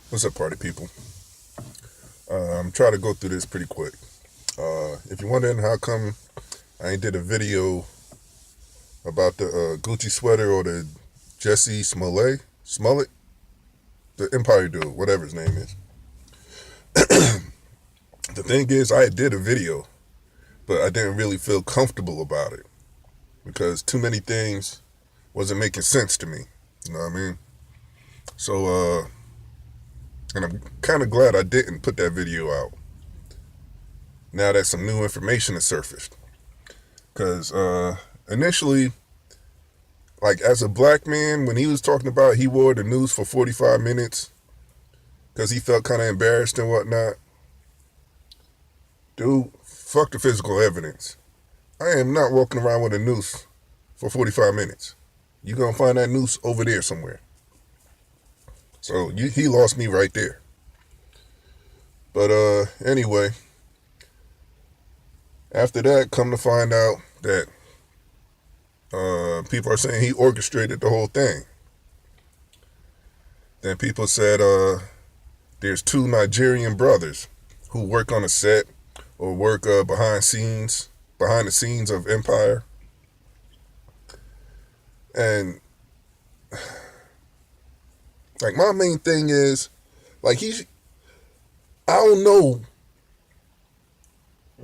What's up, party people? I'm trying to go through this pretty quick. If you're wondering how come I ain't did a video about the Gucci sweater or the Jussie Smollet, the Empire dude, whatever his name is. The thing is, I did a video, but I didn't really feel comfortable about it because too many things wasn't making sense to me. You know what I mean? So, and I'm kind of glad I didn't put that video out now that some new information has surfaced. Because initially, like as a black man, when he was talking about he wore the news for 45 minutes because he felt kind of embarrassed and whatnot, dude, fuck the physical evidence. I am not walking around with a noose for 45 minutes. You're going to find that noose over there somewhere. So he lost me right there. But anyway, after that, come to find out that people are saying he orchestrated the whole thing. Then people said there's two Nigerian brothers who work on a set or work behind the scenes of Empire. And like my main thing is, like I don't know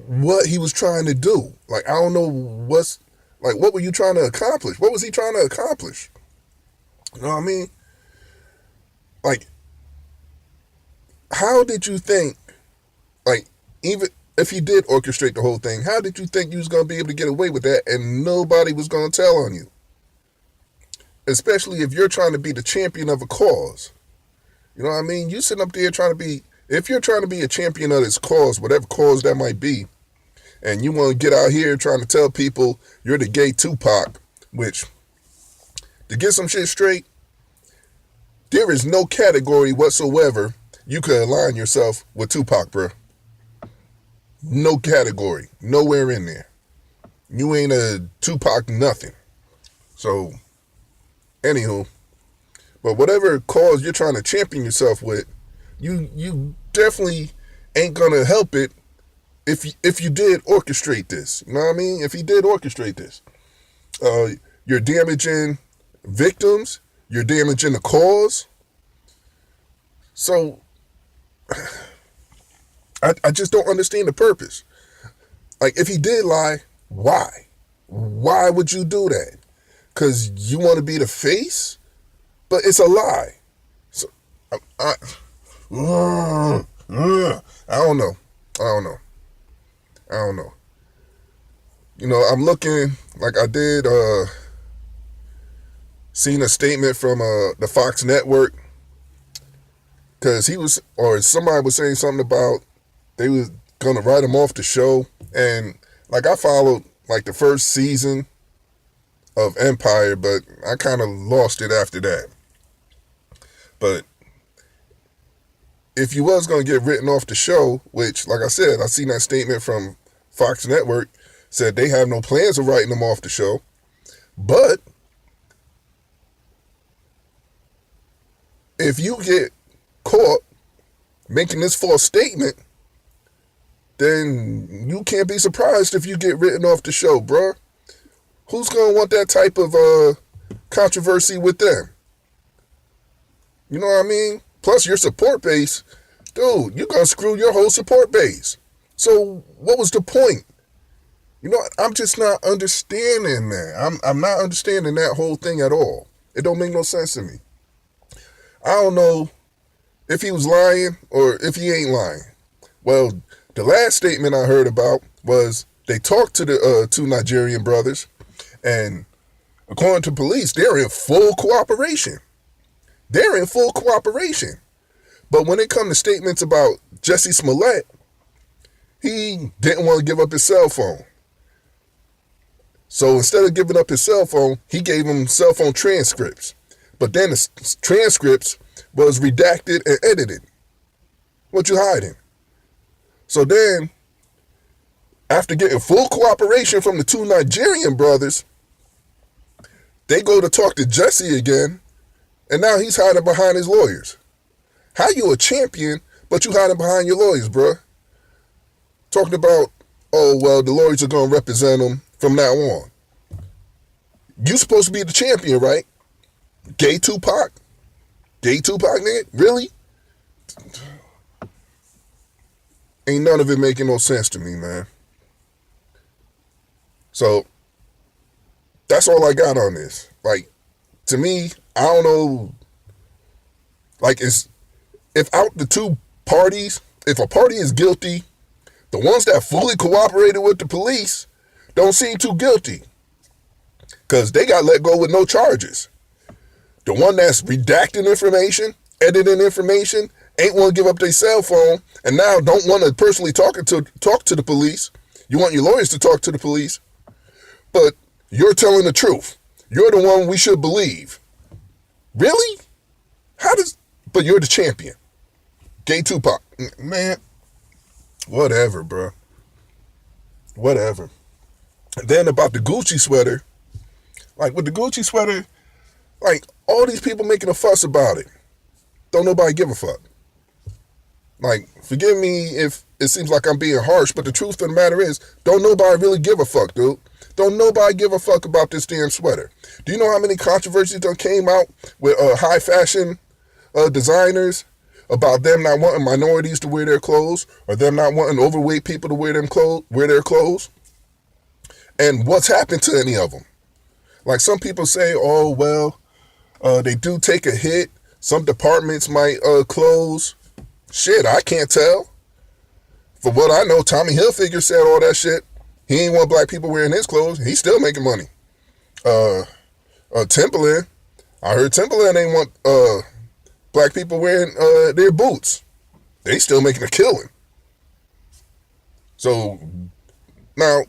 what he was trying to do. Like I don't know what were you trying to accomplish? What was he trying to accomplish? You know what I mean? Like, how did you think, like, even if he did orchestrate the whole thing, how did you think you was going to be able to get away with that and nobody was going to tell on you? Especially if you're trying to be the champion of a cause. You know what I mean? You sitting up there if you're trying to be a champion of this cause, whatever cause that might be, and you want to get out here trying to tell people you're the gay Tupac, which, to get some shit straight, there is no category whatsoever you could align yourself with Tupac, bro. No category. Nowhere in there. You ain't a Tupac nothing. So, anywho, but whatever cause you're trying to champion yourself with, you definitely ain't gonna help it if you did orchestrate this. You know what I mean? If he did orchestrate this. You're damaging victims. You're damaging the cause. So, I just don't understand the purpose. Like, if he did lie, why? Why would you do that? Because you want to be the face? But it's a lie. So, I don't know. I don't know. You know, I'm looking, like I did, seen a statement from the Fox network, because somebody was saying something about they was going to write him off the show. And like I followed like the first season of Empire, but I kind of lost it after that. But if you was going to get written off the show, which like I said, I seen that statement from Fox network, said they have no plans of writing him off the show. But if you get caught making this false statement, then you can't be surprised if you get written off the show, bruh. Who's going to want that type of controversy with them? You know what I mean? Plus your support base, dude, you're going to screw your whole support base. So what was the point? You know, I'm just not understanding that. I'm not understanding that whole thing at all. It don't make no sense to me. I don't know if he was lying or if he ain't lying. Well, the last statement I heard about was they talked to the two Nigerian brothers, and according to police, they're in full cooperation. They're in full cooperation. But when it comes to statements about Jussie Smollet, he didn't want to give up his cell phone. So instead of giving up his cell phone, he gave him cell phone transcripts. But then the transcripts was redacted and edited. What you hiding? So then, after getting full cooperation from the two Nigerian brothers, they go to talk to Jussie again, and now he's hiding behind his lawyers. How you a champion, but you hiding behind your lawyers, bruh? Talking about, oh, well, the lawyers are going to represent them from now on. You supposed to be the champion, right? Gay Tupac? Gay Tupac, nigga? Really? Ain't none of it making no sense to me, man. So, that's all I got on this. Like, to me, I don't know. Like, if out the two parties, if a party is guilty, the ones that fully cooperated with the police don't seem too guilty. Because they got let go with no charges. The one that's redacting information, editing information, ain't want to give up their cell phone, and now don't want to personally talk to the police. You want your lawyers to talk to the police, but you're telling the truth. You're the one we should believe. Really? But you're the champion. Gay Tupac. Man, whatever, bro. Whatever. And then about the Gucci sweater, like with the Gucci sweater, like all these people making a fuss about it. Don't nobody give a fuck. Like, forgive me if it seems like I'm being harsh, but the truth of the matter is, don't nobody really give a fuck, dude. Don't nobody give a fuck about this damn sweater. Do you know how many controversies that came out with high fashion designers about them not wanting minorities to wear their clothes, or them not wanting overweight people to wear their clothes? And what's happened to any of them? Like, some people say, oh, well, they do take a hit. Some departments might close. Shit, I can't tell. For what I know, Tommy Hilfiger said all that shit. He ain't want black people wearing his clothes. He's still making money. Timberland, I heard Timberland ain't want black people wearing their boots. They still making a killing. So, now,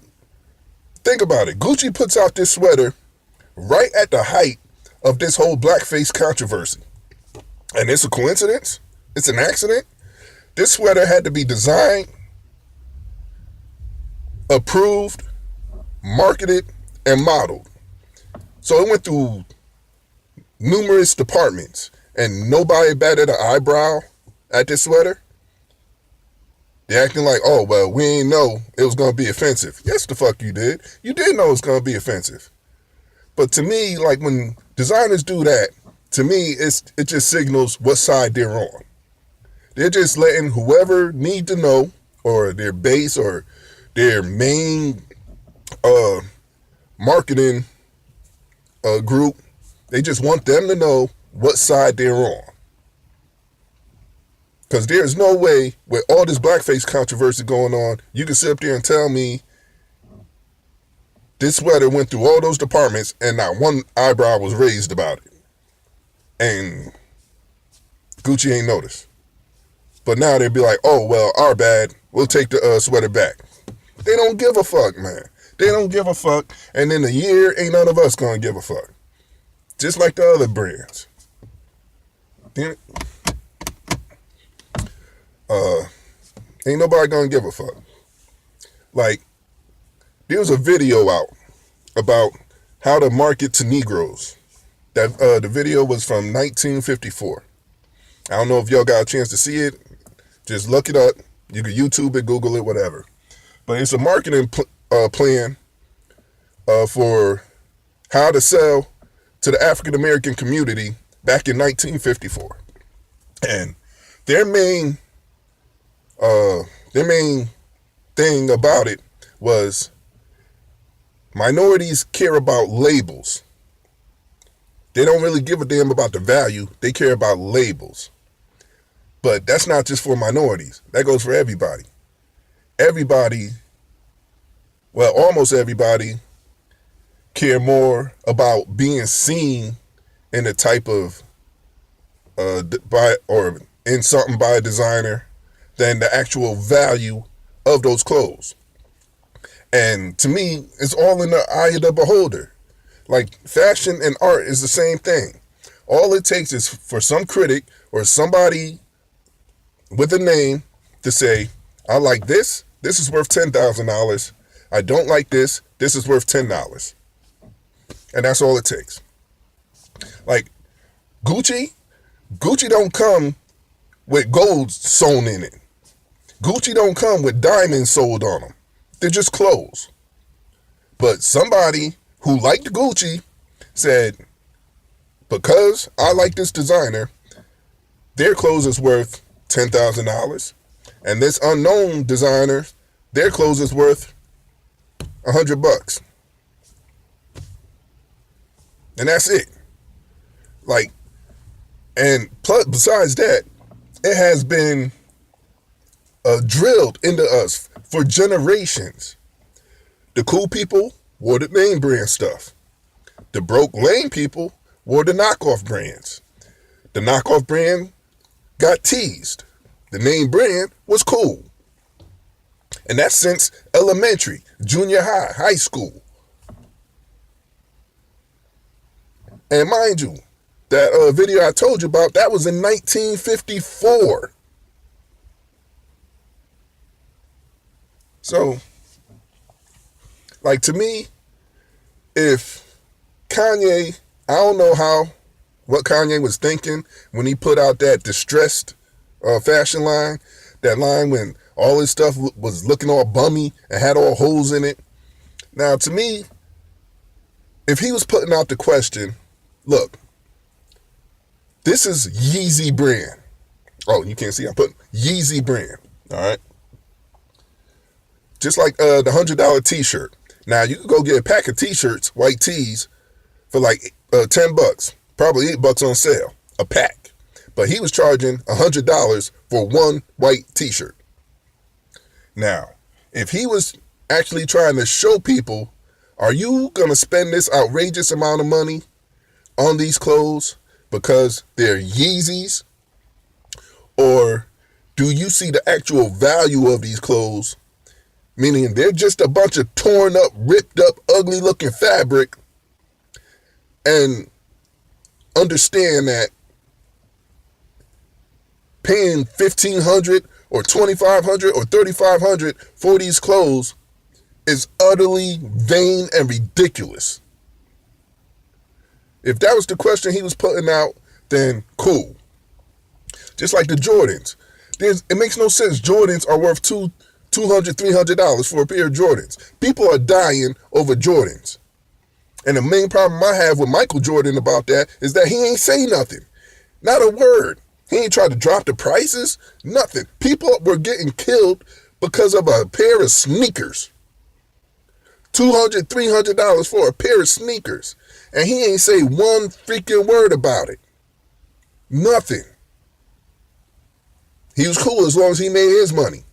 think about it. Gucci puts out this sweater right at the height of this whole blackface controversy. And it's a coincidence? It's an accident? This sweater had to be designed, approved, marketed, and modeled. So it went through numerous departments, and nobody batted an eyebrow at this sweater. They're acting like, oh, well, we ain't know it was going to be offensive. Yes, the fuck you did. You did know it was going to be offensive. But to me, like, when designers do that, to me, it just signals what side they're on. They're just letting whoever need to know, or their base, or their main marketing group, they just want them to know what side they're on. Because there's no way, with all this blackface controversy going on, you can sit up there and tell me this sweater went through all those departments and not one eyebrow was raised about it. And Gucci ain't noticed. But now they'd be like, oh, well, our bad. We'll take the sweater back. They don't give a fuck, man. They don't give a fuck. And in a year, ain't none of us going to give a fuck. Just like the other brands. Ain't nobody going to give a fuck. Like, there was a video out about how to market to Negroes. That the video was from 1954. I don't know if y'all got a chance to see it. Just look it up. You can YouTube it, Google it, whatever. But it's a marketing plan for how to sell to the African American community back in 1954. And their main thing about it was minorities care about labels. They don't really give a damn about the value. They care about labels. But that's not just for minorities. That goes for everybody. Everybody, well, almost everybody, care more about being seen in a type of or in something by a designer than the actual value of those clothes. And to me, it's all in the eye of the beholder. Like, fashion and art is the same thing. All it takes is for some critic or somebody with a name to say, I like this. This is worth $10,000. I don't like this. This is worth $10. And that's all it takes. Like, Gucci don't come with gold sewn in it. Gucci don't come with diamonds sold on them. They're just clothes. But somebody who liked Gucci said, because I like this designer, their clothes is worth $10,000. And this unknown designer, their clothes is worth $100. And that's it. Like, and plus, besides that, it has been drilled into us for generations. The cool people wore the name brand stuff. The broke lame people wore the knockoff brands. The knockoff brand got teased. The name brand was cool. And that's since elementary, junior high, high school. And mind you, that video I told you about, that was in 1954. So, like, to me, if Kanye, I don't know what Kanye was thinking when he put out that distressed fashion line, that line when all his stuff was looking all bummy and had all holes in it. Now, to me, if he was putting out the question, look, this is Yeezy brand. Oh, you can't see, I'm putting Yeezy brand, all right? Just like the $100 t-shirt. Now, you can go get a pack of t-shirts, white tees, for like $10, probably $8 on sale, a pack. But he was charging $100 for one white t-shirt. Now, if he was actually trying to show people, are you going to spend this outrageous amount of money on these clothes because they're Yeezys? Or do you see the actual value of these clothes? Meaning they're just a bunch of torn up, ripped up, ugly looking fabric, and understand that paying $1,500 or $2,500 or $3,500 for these clothes is utterly vain and ridiculous. If that was the question he was putting out, then cool. Just like the Jordans. It makes no sense. Jordans are worth $200, $300 for a pair of Jordans. People are dying over Jordans. And the main problem I have with Michael Jordan about that is that he ain't say nothing. Not a word. He ain't tried to drop the prices. Nothing. People were getting killed because of a pair of sneakers. $200, $300 for a pair of sneakers. And he ain't say one freaking word about it. Nothing. He was cool as long as he made his money.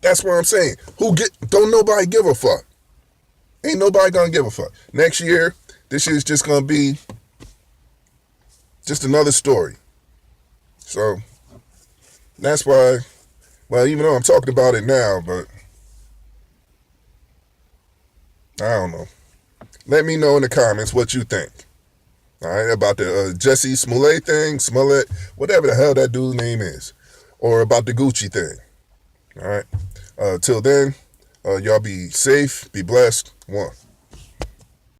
That's what I'm saying. Don't nobody give a fuck. Ain't nobody gonna give a fuck. Next year, this shit's just gonna be just another story. So, that's why, well, even though I'm talking about it now, but I don't know. Let me know in the comments what you think. All right, about the Jussie Smollet thing, Smollet, whatever the hell that dude's name is. Or about the Gucci thing. All right. Till then, y'all be safe, be blessed. One.